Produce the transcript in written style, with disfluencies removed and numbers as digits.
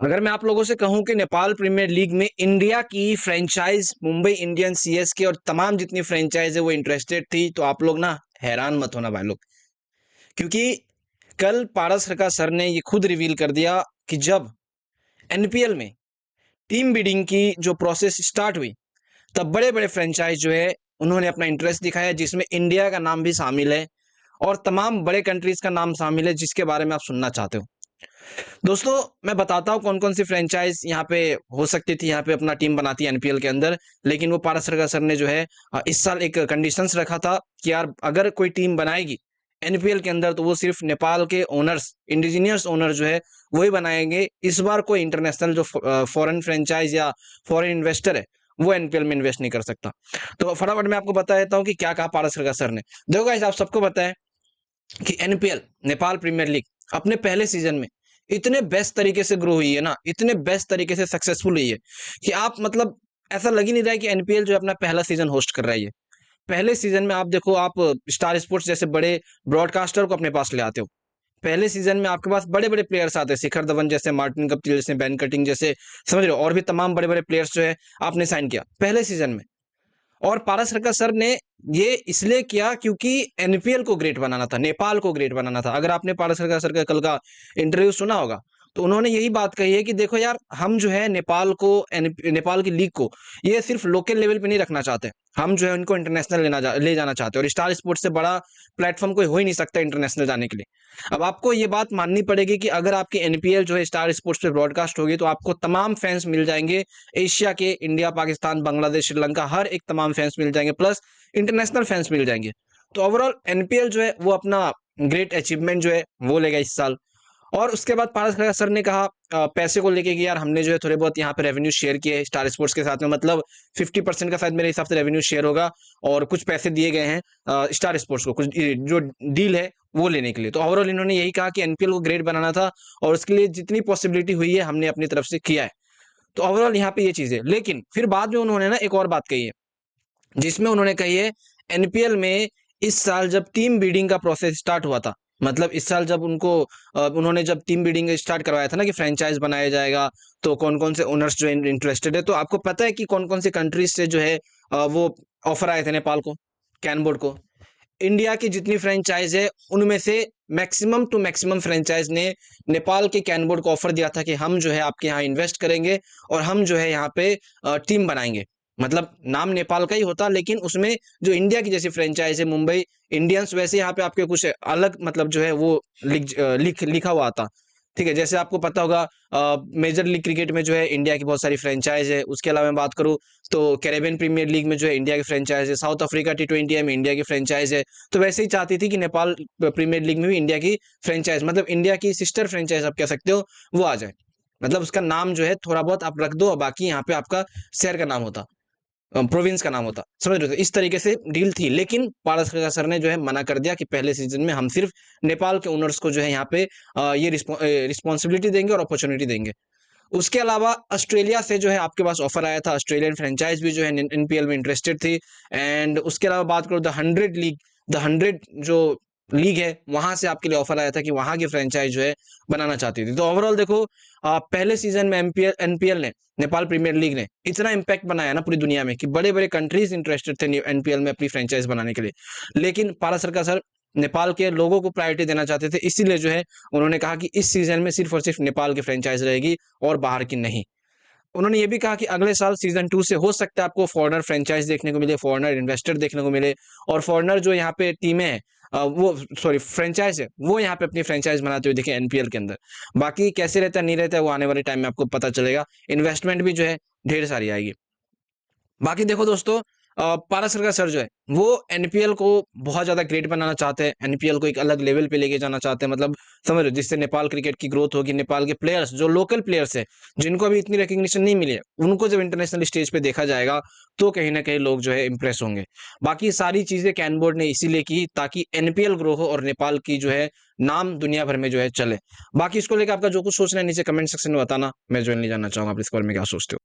अगर मैं आप लोगों से कहूं कि नेपाल प्रीमियर लीग में इंडिया की फ्रेंचाइज मुंबई इंडियंस, सीएसके और तमाम जितनी फ्रेंचाइज है वो इंटरेस्टेड थी, तो आप लोग ना हैरान मत होना भाई लोग। क्योंकि कल पारस रका सर ने ये खुद रिवील कर दिया कि जब एनपीएल में टीम बिडिंग की जो प्रोसेस स्टार्ट हुई, तब बड़े बड़े फ्रेंचाइज जो है उन्होंने अपना इंटरेस्ट दिखाया, जिसमें इंडिया का नाम भी शामिल है और तमाम बड़े कंट्रीज का नाम शामिल है, जिसके बारे में आप सुनना चाहते हो। दोस्तों, मैं बताता हूँ कौन कौन सी फ्रेंचाइज यहाँ पे हो सकती थी, यहाँ पे अपना टीम बनाती है एनपीएल के अंदर। लेकिन वो पारस रगा सर ने जो है इस साल एक कंडीशंस रखा था कि यार अगर कोई टीम बनाएगी एनपीएल के अंदर तो वो सिर्फ नेपाल के ओनर्स, इंडिजीनियस ओनर जो है वही बनाएंगे। इस बार कोई इंटरनेशनल जो फॉरेन फ्रेंचाइज या फॉरेन इन्वेस्टर है वो एनपीएल में इन्वेस्ट नहीं कर सकता। तो फटाफट मैं आपको बता देता हूँ कि क्या कहा पारस रगा सर ने। देखो गाइस, आप सबको पता है कि एनपीएल, नेपाल प्रीमियर लीग, अपने पहले सीजन में इतने बेस्ट तरीके से ग्रो हुई है ना, इतने बेस्ट तरीके से सक्सेसफुल हुई है कि आप मतलब ऐसा लग ही नहीं रहा है कि एनपीएल जो है अपना पहला सीजन होस्ट कर रहा है। ये पहले सीजन में आप देखो, आप स्टार स्पोर्ट्स जैसे बड़े ब्रॉडकास्टर को अपने पास ले आते हो। पहले सीजन में आपके पास बड़े बड़े प्लेयर्स आते हैं, शिखर धवन जैसे, मार्टिन कप्तिल जैसे, बेन कटिंग जैसे, समझ रहे हो, और भी तमाम बड़े बड़े प्लेयर्स जो है आपने साइन किया पहले सीजन में। और पारस रका सर ने ये इसलिए किया क्योंकि एनपीएल को ग्रेट बनाना था, नेपाल को ग्रेट बनाना था। अगर आपने पारस रका सर का कल का इंटरव्यू सुना होगा तो उन्होंने यही बात कही है कि देखो यार, हम जो है नेपाल को, नेपाल की लीग को ये सिर्फ लोकल लेवल पे नहीं रखना चाहते, हम जो है उनको इंटरनेशनल ले जाना चाहते हैं। और स्टार स्पोर्ट्स से बड़ा प्लेटफॉर्म कोई हो ही नहीं सकता इंटरनेशनल जाने के लिए। अब आपको ये बात माननी पड़ेगी कि अगर आपकी एनपीएल जो है स्टार स्पोर्ट्स पे ब्रॉडकास्ट होगी तो आपको तमाम फैंस मिल जाएंगे, एशिया के, इंडिया, पाकिस्तान, बांग्लादेश, श्रीलंका, हर एक तमाम फैंस मिल जाएंगे, प्लस इंटरनेशनल फैंस मिल जाएंगे। तो ओवरऑल एनपीएल जो है वो अपना ग्रेट अचीवमेंट जो है वो लेगा इस साल। और उसके बाद पारस खैरा सर ने कहा पैसे को लेके कि यार हमने जो है थोड़े बहुत यहाँ पे रेवेन्यू शेयर किए स्टार स्पोर्ट्स के साथ में, मतलब 50% का शायद मेरे हिसाब से रेवेन्यू शेयर होगा, और कुछ पैसे दिए गए हैं स्टार स्पोर्ट्स को, कुछ जो डील है वो लेने के लिए। तो ओवरऑल इन्होंने यही कहा कि एनपीएल को ग्रेट बनाना था और उसके लिए जितनी पॉसिबिलिटी हुई है हमने अपनी तरफ से किया है। तो ओवरऑल यहाँ पे ये चीज है। लेकिन फिर बाद में उन्होंने ना एक और बात कही है, जिसमें उन्होंने कही है एनपीएल में इस साल जब टीम बिल्डिंग का प्रोसेस स्टार्ट हुआ था, मतलब इस साल जब उनको उन्होंने जब टीम बिल्डिंग स्टार्ट करवाया था ना कि फ्रेंचाइज बनाया जाएगा, तो कौन कौन से ओनर्स जो इंटरेस्टेड है, तो आपको पता है कि कौन कौन से कंट्रीज से जो है वो ऑफर आए थे नेपाल को, कैन बोर्ड को। इंडिया की जितनी फ्रेंचाइज है उनमें से मैक्सिमम टू मैक्सिमम फ्रेंचाइज ने नेपाल के कैन बोर्ड को ऑफर दिया था कि हम जो है आपके यहाँ इन्वेस्ट करेंगे और हम जो है यहाँ पे टीम बनाएंगे। मतलब नाम नेपाल का ही होता, लेकिन उसमें जो इंडिया की जैसी फ्रेंचाइज है मुंबई इंडियंस, वैसे यहाँ पे आपके कुछ अलग मतलब जो है वो लिखा हुआ आता। ठीक है, जैसे आपको पता होगा मेजर लीग क्रिकेट में जो है इंडिया की बहुत सारी फ्रेंचाइज है। उसके अलावा मैं बात करूँ तो कैरेबियन प्रीमियर लीग में जो है इंडिया की फ्रेंचाइज है, साउथ अफ्रीका टी20 में इंडिया की फ्रेंचाइज है। तो वैसे ही चाहती थी कि नेपाल प्रीमियर लीग में भी इंडिया की फ्रेंचाइज, मतलब इंडिया की सिस्टर फ्रेंचाइज आप कह सकते हो, वो आ जाए। मतलब उसका नाम जो है थोड़ा बहुत आप रख दो और बाकी यहाँ पे आपका शहर का नाम होता, प्रोविंस का नाम होता, समझ रहे हो। तो इस तरीके से डील थी, लेकिन पारस खैरा सर ने जो है मना कर दिया कि पहले सीजन में हम सिर्फ नेपाल के ओनर्स को जो है यहाँ पे ये रिस्पॉन्सिबिलिटी देंगे और अपॉर्चुनिटी देंगे। उसके अलावा ऑस्ट्रेलिया से जो है आपके पास ऑफर आया था, ऑस्ट्रेलियन फ्रेंचाइज भी जो है एनपीएल में इंटरेस्टेड थी। एंड उसके अलावा बात करो द 100 जो लीग है वहां से आपके लिए ऑफर आया था कि वहां की फ्रेंचाइज जो है बनाना चाहती थी। तो ओवरऑल देखो, पहले सीजन में एनपीएल ने, नेपाल प्रीमियर लीग ने इतना इम्पैक्ट बनाया ना पूरी दुनिया में कि बड़े बड़े कंट्रीज इंटरेस्टेड थे एनपीएल में अपनी फ्रेंचाइज बनाने के लिए। लेकिन पारस सरकार सर नेपाल के लोगों को प्रायोरिटी देना चाहते थे, इसीलिए जो है उन्होंने कहा कि इस सीजन में सिर्फ और सिर्फ नेपाल की फ्रेंचाइज रहेगी और बाहर की नहीं। उन्होंने ये भी कहा कि अगले साल सीजन 2 से हो सकता है आपको फॉरेनर फ्रेंचाइज देखने को मिले, फॉरेनर इन्वेस्टर देखने को मिले, और फॉरेनर जो यहाँ पे टीमें हैं वो सॉरी फ्रेंचाइज है वो यहाँ पे अपनी फ्रेंचाइज बनाते हुए देखें एनपीएल के अंदर। बाकी कैसे रहता है नहीं रहता है वो आने वाले टाइम में आपको पता चलेगा। इन्वेस्टमेंट भी जो है ढेर सारी आएगी। बाकी देखो दोस्तों, पारस सरकार सर जो है वो एनपीएल को बहुत ज्यादा ग्रेट बनाना चाहते हैं, एनपीएल को एक अलग लेवल पे लेके जाना चाहते हैं, मतलब समझ लो जिससे नेपाल क्रिकेट की ग्रोथ होगी। नेपाल के प्लेयर्स जो लोकल प्लेयर्स है जिनको अभी इतनी रिकग्निशन नहीं मिली है, उनको जब इंटरनेशनल स्टेज पे देखा जाएगा तो कहीं ना कहीं लोग जो है इंप्रेस होंगे। बाकी सारी चीजें कैन बोर्ड ने इसीलिए की ताकि एनपीएल ग्रो हो और नेपाल की जो है नाम दुनिया भर में जो है चले। बाकी इसको लेकर आपका जो कुछ सोचना है नीचे कमेंट सेक्शन में बताना, मैं जो नहीं जानना चाहूंगा आप इस बारे में क्या सोचते हो।